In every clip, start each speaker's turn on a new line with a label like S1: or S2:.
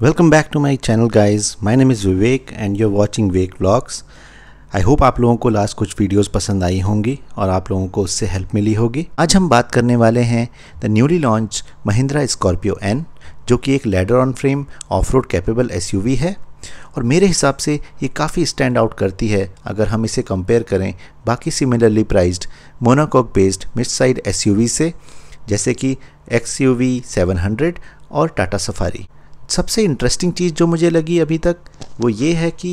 S1: Welcome back to my channel guys. My name is Vivek and you are watching Vivek vlogs. I hope आप लोगों को last कुछ videos पसंद आई होंगी और आप लोगों को उससे हेल्प मिली होगी। आज हम बात करने वाले हैं the newly launch Mahindra Scorpio N, जो कि एक ladder on frame off road capable SUV है और मेरे हिसाब से ये काफ़ी स्टैंड आउट करती है अगर हम इसे कंपेयर करें बाकी similarly priced monocoque based mid side SUV से, जैसे कि XUV 700 और टाटा सफारी। सबसे इंटरेस्टिंग चीज़ जो मुझे लगी अभी तक वो ये है कि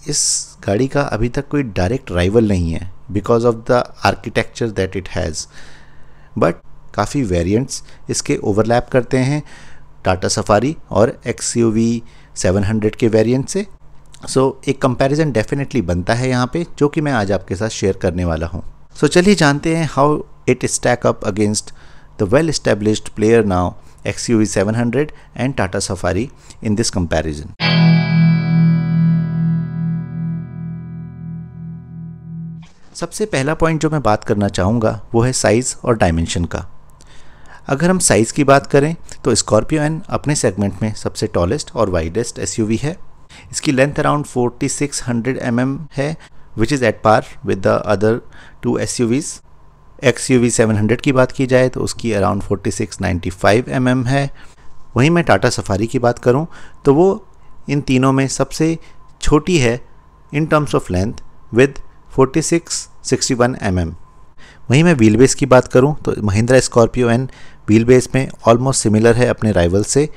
S1: इस गाड़ी का अभी तक कोई डायरेक्ट राइवल नहीं है because of the architecture that it has, but काफ़ी वेरिएंट्स इसके ओवरलैप करते हैं टाटा सफारी और XUV 700 के वेरिएंट से। सो एक कंपैरिजन डेफिनेटली बनता है यहाँ पे, जो कि मैं आज आपके साथ शेयर करने वाला हूँ। सो चलिए जानते हैं how it stack up against the well-established player now XUV 700 and Tata Safari in this comparison. सबसे पहला पॉइंट जो मैं बात करना चाहूँगा वो है साइज़ और डायमेंशन का। अगर हम साइज़ की बात करें तो स्कॉर्पियो एन अपने सेगमेंट में सबसे टॉलेस्ट और वाइडेस्ट एसयूवी है। इसकी लेंथ अराउंड 4600 mm है, which is at par with the other two SUVs. XUV 700 की बात की जाए तो उसकी अराउंड 4695 mm है। वहीं मैं टाटा सफारी की बात करूं तो वो इन तीनों में सबसे छोटी है in terms of length with 4661 mm। वहीं मैं व्हील बेस की बात करूं तो Mahindra Scorpio N wheel base में ऑलमोस्ट सिमिलर है अपने राइवल से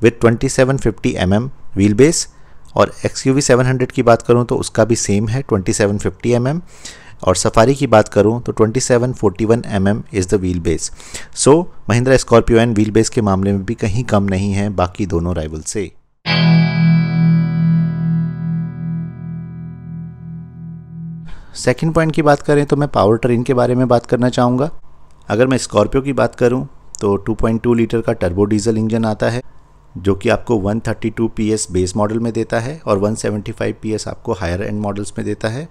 S1: विद 2750 mm व्हील बेस, और XUV 700 की बात करूं तो उसका भी सेम है 2750 mm, और सफारी की बात करूं तो 2741 mm is the wheel base. So Mahindra Scorpio N wheel base के मामले में भी कहीं कम नहीं है बाकी दोनों राइवल से। सेकंड पॉइंट की बात करें तो मैं पावर ट्रेन के बारे में बात करना चाहूँगा। अगर मैं स्कॉर्पियो की बात करूँ तो 2.2 लीटर का टर्बो डीजल इंजन आता है, जो कि आपको 132 PS बेस मॉडल में देता है और 175 PS आपको हायर एंड मॉडल्स में देता है।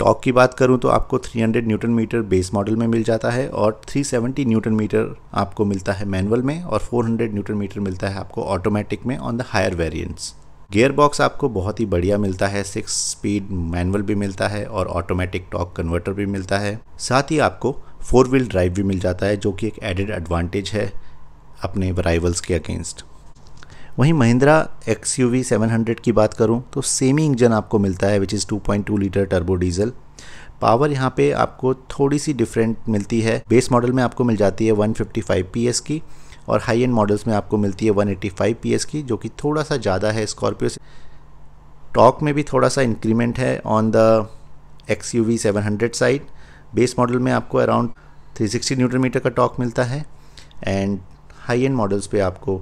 S1: टॉर्क की बात करूं तो आपको 300 न्यूटन मीटर बेस मॉडल में मिल जाता है और 370 न्यूटन मीटर आपको मिलता है मैनुअल में और 400 न्यूटन मीटर मिलता है आपको ऑटोमेटिक में on the higher variants. Gear box आपको बहुत ही बढ़िया मिलता है, 6 स्पीड मैनुअल भी मिलता है और ऑटोमेटिक टॉर्क कन्वर्टर भी मिलता है। साथ ही आपको 4 व्हील ड्राइव भी मिल जाता है, जो कि एक एडेड एडवांटेज है अपने राइवल्स के अगेंस्ट। वहीं महिंद्रा XUV 700 की बात करूं तो सेमी इंजन आपको मिलता है which is 2.2 litre turbo diesel. Power यहां पे आपको थोड़ी सी डिफरेंट मिलती है। बेस मॉडल में आपको मिल जाती है 155 PS की और हाई एंड मॉडल्स में आपको मिलती है 185 PS की, जो कि थोड़ा सा ज़्यादा है स्कॉर्पियो से। टॉर्क में भी थोड़ा सा इंक्रीमेंट है on the XUV 700 side. Base model में आपको अराउंड 360 न्यूटन मीटर का टॉर्क मिलता है एंड हाई एंड मॉडल्स पे आपको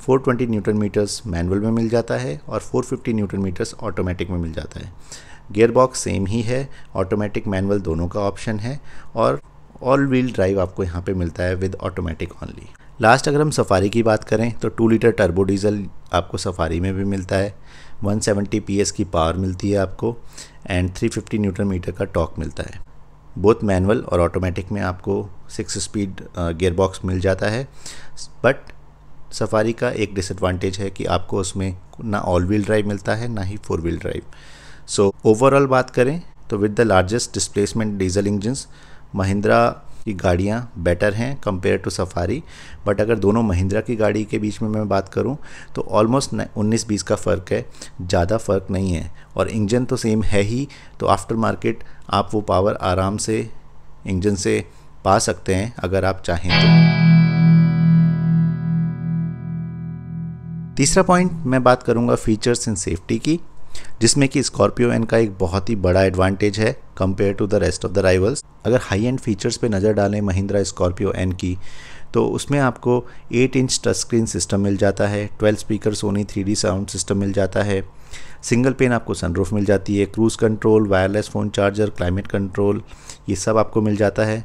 S1: 420 न्यूटन मीटर्स मैनुअल में मिल जाता है और 450 न्यूटन मीटर्स ऑटोमेटिक में मिल जाता है। गियर बॉक्स सेम ही है, ऑटोमेटिक मैनुअल दोनों का ऑप्शन है और ऑल व्हील ड्राइव आपको यहाँ पे मिलता है विद ऑटोमेटिक ओनली। लास्ट अगर हम सफारी की बात करें तो 2 लीटर टर्बो डीजल आपको सफारी में भी मिलता है, 170 PS की पावर मिलती है आपको एंड 350 न्यूटन मीटर का टॉर्क मिलता है। बोथ मैनुअल और ऑटोमेटिक में आपको 6 स्पीड गियर बॉक्स मिल जाता है, बट सफारी का एक डिसएडवांटेज है कि आपको उसमें ना ऑल व्हील ड्राइव मिलता है ना ही 4 व्हील ड्राइव। सो ओवरऑल बात करें तो with the largest displacement diesel engines Mahindra की गाड़ियाँ बेटर हैं कंपेयर टू सफारी, बट अगर दोनों महिंद्रा की गाड़ी के बीच में मैं बात करूं तो ऑलमोस्ट 19-20 का फ़र्क है, ज़्यादा फ़र्क नहीं है और इंजन तो सेम है ही, तो आफ्टर मार्केट आप वो पावर आराम से इंजन से पा सकते हैं अगर आप चाहें तो। तीसरा पॉइंट मैं बात करूंगा फीचर्स एंड सेफ्टी की, जिसमें कि स्कॉर्पियो एन का एक बहुत ही बड़ा एडवांटेज है compare to the rest of the rivals. अगर हाई एंड फीचर्स पे नज़र डालें महिंद्रा स्कॉर्पियो एन की तो उसमें आपको 8 इंच टच स्क्रीन सिस्टम मिल जाता है, 12 speaker Sony 3D sound system मिल जाता है, सिंगल पेन आपको सनरूफ मिल जाती है, cruise control, wireless phone charger, climate control, ये सब आपको मिल जाता है।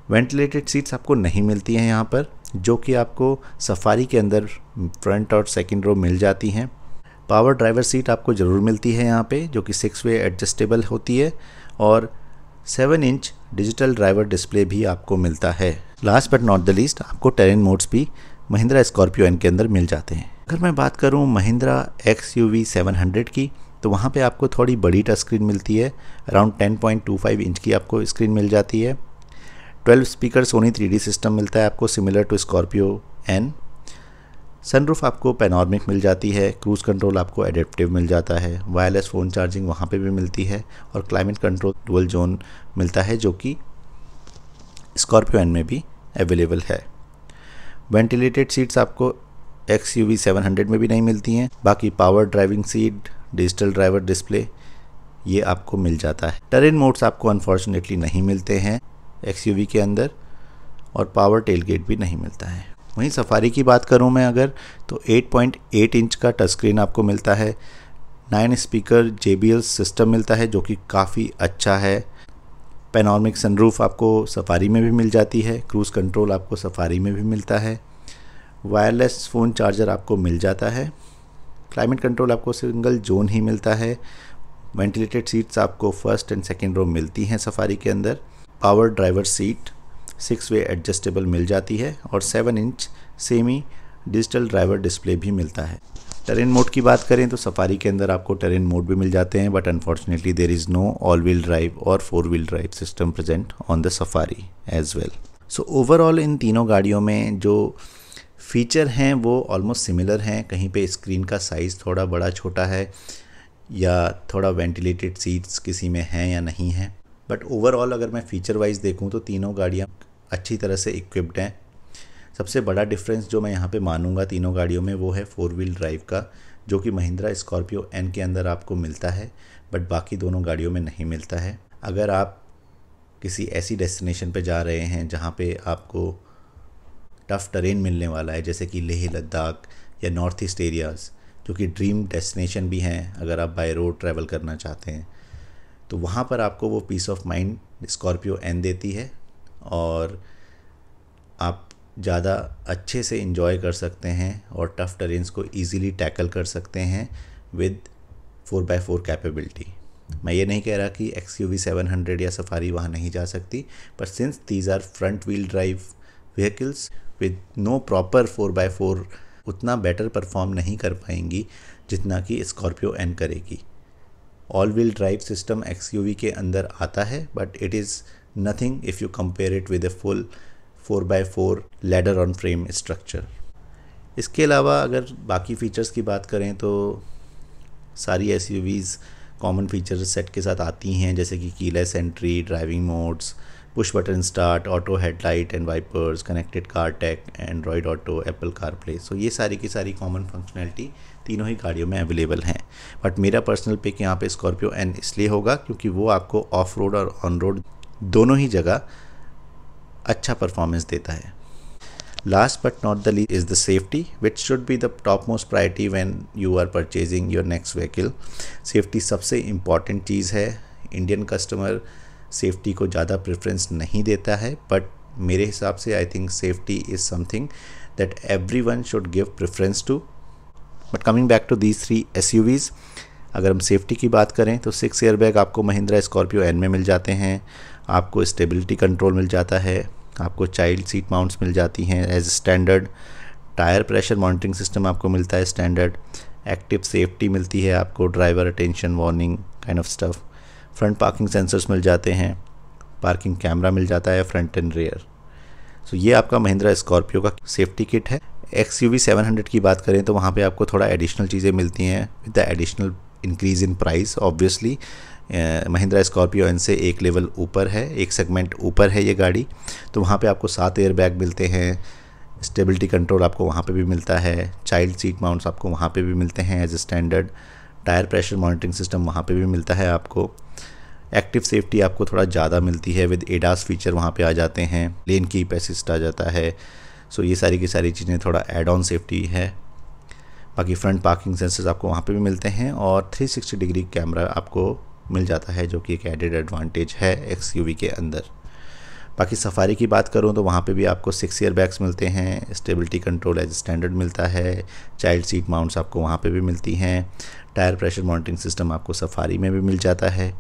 S1: वेंटिलेटेड सीट्स आपको नहीं मिलती हैं यहाँ पर, जो कि आपको सफारी के अंदर फ्रंट और सेकंड रो मिल जाती हैं। पावर ड्राइवर सीट आपको ज़रूर मिलती है यहाँ पे, जो कि 6 वे एडजस्टेबल होती है और 7 इंच डिजिटल ड्राइवर डिस्प्ले भी आपको मिलता है। Last but not the least आपको टेरेन मोड्स भी महिंद्रा स्कॉर्पियो एन के अंदर मिल जाते हैं। अगर मैं बात करूं महिंद्रा XUV 700 की, तो वहाँ पे आपको थोड़ी बड़ी टच स्क्रीन मिलती है। अराउंड 10.25 इंच की आपको स्क्रीन मिल जाती है। 12 स्पीकर सोनी 3D सिस्टम मिलता है आपको, similar to Scorpio N. Sunroof आपको पैनोरमिक मिल जाती है। क्रूज़ कंट्रोल आपको एडेप्टिव मिल जाता है। वायरलेस फ़ोन चार्जिंग वहाँ पे भी मिलती है। और क्लाइमेट कंट्रोल डुअल जोन मिलता है, जो कि स्कॉर्पियो एन में भी अवेलेबल है। वेंटिलेटेड सीट्स आपको XUV 700 में भी नहीं मिलती हैं। बाकी power driving seat, digital driver display, ये आपको मिल जाता है। टेरेन मोड्स आपको अनफॉर्चुनेटली नहीं मिलते हैं XUV के अंदर, और पावर टेलगेट भी नहीं मिलता है। वहीं सफारी की बात करूं मैं अगर, तो 8.8 इंच का टच स्क्रीन आपको मिलता है। 9 स्पीकर JBL सिस्टम मिलता है, जो कि काफ़ी अच्छा है। पैनोरमिक सनरूफ आपको सफारी में भी मिल जाती है। क्रूज़ कंट्रोल आपको सफारी में भी मिलता है। वायरलेस फ़ोन चार्जर आपको मिल जाता है। क्लाइमेट कंट्रोल आपको सिंगल जोन ही मिलता है। वेंटिलेटेड सीट्स आपको फर्स्ट एंड सेकेंड रो मिलती हैं सफारी के अंदर। Power driver seat 6 way adjustable मिल जाती है, और 7 inch semi digital driver display भी मिलता है। टेरेन मोड की बात करें तो सफारी के अंदर आपको टेरेन मोड भी मिल जाते हैं, but unfortunately there is no all wheel drive और 4 wheel drive system present on the Safari as well. So overall इन तीनों गाड़ियों में जो फीचर हैं वो ऑलमोस्ट सिमिलर हैं। कहीं पे स्क्रीन का साइज़ थोड़ा बड़ा छोटा है, या थोड़ा वेंटिलेटेड सीट्स किसी में हैं या नहीं हैं, बट ओवरऑल अगर मैं फ़ीचर वाइज देखूं तो तीनों गाड़ियां अच्छी तरह से इक्विप्ड हैं। सबसे बड़ा डिफरेंस जो मैं यहाँ पे मानूंगा तीनों गाड़ियों में, वो है 4 व्हील ड्राइव का, जो कि महिंद्रा स्कॉर्पियो एन के अंदर आपको मिलता है, बट बाकी दोनों गाड़ियों में नहीं मिलता है। अगर आप किसी ऐसी डेस्टिनेशन पे जा रहे हैं जहाँ पे आपको टफ़ टेरेन मिलने वाला है, जैसे कि लेह लद्दाख या नॉर्थ ईस्ट एरियाज़, जो कि ड्रीम डेस्टिनेशन भी हैं अगर आप बाय रोड ट्रैवल करना चाहते हैं, तो वहाँ पर आपको वो peace of mind Scorpio N देती है, और आप ज़्यादा अच्छे से इंजॉय कर सकते हैं और टफ़ टेरेन्स को इजीली टैकल कर सकते हैं विद 4x4 कैपेबिलिटी। मैं ये नहीं कह रहा कि XUV 700 या सफारी वहाँ नहीं जा सकती, but since these are front wheel drive vehicles with no proper 4x4 उतना बेटर परफॉर्म नहीं कर पाएंगी जितना कि स्कॉर्पियो एन करेगी। All wheel drive system XUV के अंदर आता है, but it is nothing if you compare it with a full 4x4 ladder on frame structure. इसके अलावा अगर बाकी फ़ीचर्स की बात करें तो सारी SUVs कॉमन फीचर सेट के साथ आती हैं, जैसे कि keyless entry, driving modes, push button start, auto headlight and wipers, connected car tech, Android Auto, Apple CarPlay. So ये सारी की सारी कॉमन फंक्शनैलिटी तीनों ही गाड़ियों में अवेलेबल हैं। बट मेरा पर्सनल पिक यहाँ पे स्कॉर्पियो एन इसलिए होगा क्योंकि वो आपको ऑफ रोड और ऑन रोड दोनों ही जगह अच्छा परफॉर्मेंस देता है। Last but not the least is the safety, which should be the topmost priority when you are purchasing your next vehicle. Safety सबसे important चीज़ है। इंडियन कस्टमर सेफ्टी को ज़्यादा प्रेफरेंस नहीं देता है, बट मेरे हिसाब से I think safety is something that everyone should give preference to. But coming back to these 3 SUVs, अगर हम सेफ्टी की बात करें तो 6 एयरबैग आपको महिंद्रा स्कॉर्पियो एन में मिल जाते हैं। आपको स्टेबिलिटी कंट्रोल मिल जाता है, आपको चाइल्ड सीट माउंट्स मिल जाती हैं as standard, tyre pressure monitoring system आपको मिलता है स्टैंडर्ड, एक्टिव सेफ्टी मिलती है आपको, driver attention warning kind of stuff, front parking sensors मिल जाते हैं, पार्किंग कैमरा मिल जाता है फ्रंट एंड रियर। सो ये आपका महिंद्रा स्कॉर्पियो का सेफ्टी किट है। XUV 700 की बात करें तो वहाँ पे आपको थोड़ा एडिशनल चीज़ें मिलती हैं with the additional increase in price. Obviously Mahindra Scorpio N से एक लेवल ऊपर है, एक सेगमेंट ऊपर है ये गाड़ी, तो वहाँ पे आपको 7 एयरबैग मिलते हैं, स्टेबिलिटी कंट्रोल आपको वहाँ पे भी मिलता है, चाइल्ड सीट माउंट्स आपको वहाँ पे भी मिलते हैं as standard, tyre pressure monitoring system वहाँ पे भी मिलता है आपको, एक्टिव सेफ्टी आपको थोड़ा ज़्यादा मिलती है विद एडास फीचर वहाँ पे आ जाते हैं, लेन कीप असिस्ट आ जाता है। सो ये सारी की सारी चीज़ें थोड़ा एड ऑन सेफ्टी है। बाकी फ्रंट पार्किंग सेंसर्स आपको वहाँ पे भी मिलते हैं और 360 डिग्री कैमरा आपको मिल जाता है, जो कि एक एडेड एडवांटेज है XUV के अंदर। बाकी सफारी की बात करूँ तो वहाँ पे भी आपको 6 एयरबैग्स मिलते हैं, स्टेबिलिटी कंट्रोल एज स्टैंडर्ड मिलता है, चाइल्ड सीट माउंट्स आपको वहाँ पे भी मिलती हैं, टायर प्रेशर मॉनिटरिंग सिस्टम आपको सफारी में भी मिल जाता है,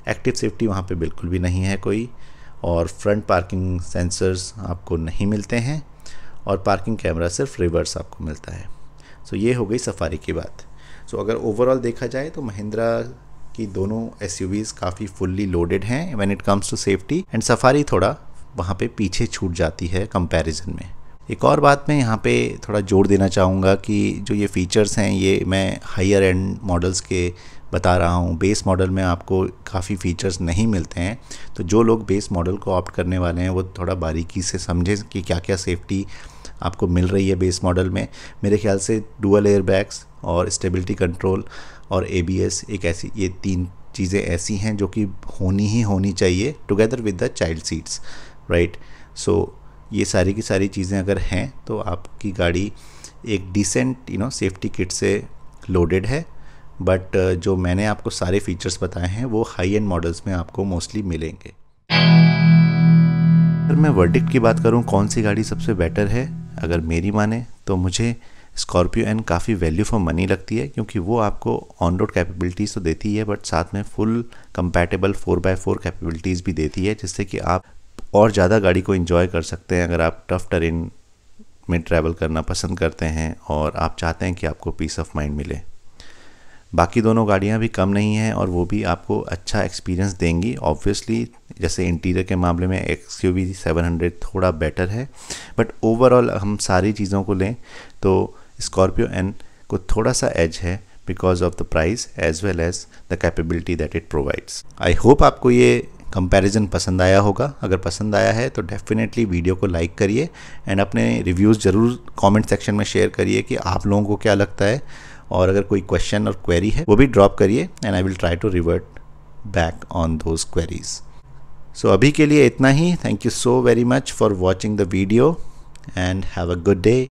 S1: एक्टिव सेफ्टी वहाँ पे बिल्कुल भी नहीं है कोई, और फ्रंट पार्किंग सेंसर्स आपको नहीं मिलते हैं, और पार्किंग कैमरा सिर्फ रिवर्स आपको मिलता है। सो ये हो गई सफारी की बात। सो अगर ओवरऑल देखा जाए तो महिंद्रा की दोनों एसयूवीज़ काफ़ी फुल्ली लोडेड हैं when it comes to safety, and Safari थोड़ा वहाँ पे पीछे छूट जाती है कंपैरिजन में। एक और बात मैं यहाँ पे थोड़ा जोड़ देना चाहूँगा कि जो ये फ़ीचर्स हैं ये मैं हायर एंड मॉडल्स के बता रहा हूँ। बेस मॉडल में आपको काफ़ी फ़ीचर्स नहीं मिलते हैं, तो जो लोग बेस मॉडल को ऑप्ट करने वाले हैं वो थोड़ा बारीकी से समझें कि क्या क्या सेफ्टी आपको मिल रही है बेस मॉडल में। मेरे ख्याल से डुअल एयर बैग्स और स्टेबिलिटी कंट्रोल और ABS एक ऐसी, ये 3 चीज़ें ऐसी हैं जो कि होनी चाहिए together with the child seats, right. So ये सारी की सारी चीज़ें अगर हैं तो आपकी गाड़ी एक डिसेंट सेफ्टी किट से लोडेड है। बट जो मैंने आपको सारे फीचर्स बताए हैं वो हाई एंड मॉडल्स में आपको मोस्टली मिलेंगे। अगर मैं वर्डिक्ट की बात करूं कौन सी गाड़ी सबसे बेटर है, अगर मेरी माने तो मुझे स्कॉर्पियो एन काफ़ी वैल्यू फॉर मनी लगती है, क्योंकि वो आपको ऑन रोड कैपेबिलिटीज़ तो देती है बट साथ में फुल कंपैटिबल 4x4 कैपेबिलिटीज़ भी देती है, जिससे कि आप और ज़्यादा गाड़ी को एंजॉय कर सकते हैं अगर आप टफ टेरेन में ट्रैवल करना पसंद करते हैं और आप चाहते हैं कि आपको पीस ऑफ माइंड मिले। बाकी दोनों गाड़ियां भी कम नहीं हैं और वो भी आपको अच्छा एक्सपीरियंस देंगी। ऑब्वियसली जैसे इंटीरियर के मामले में XUV 700 थोड़ा बेटर है, बट ओवरऑल हम सारी चीज़ों को लें तो स्कॉर्पियो एन को थोड़ा सा एज है because of the price as well as the capability that it provides. I hope आपको ये कंपैरिजन पसंद आया होगा। अगर पसंद आया है तो डेफिनेटली वीडियो को लाइक करिए एंड अपने रिव्यूज़ ज़रूर कमेंट सेक्शन में शेयर करिए कि आप लोगों को क्या लगता है, और अगर कोई क्वेश्चन और क्वेरी है वो भी ड्रॉप करिए and I will try to revert back on those queries. So अभी के लिए इतना ही। Thank you so very much for watching the video and have a good day.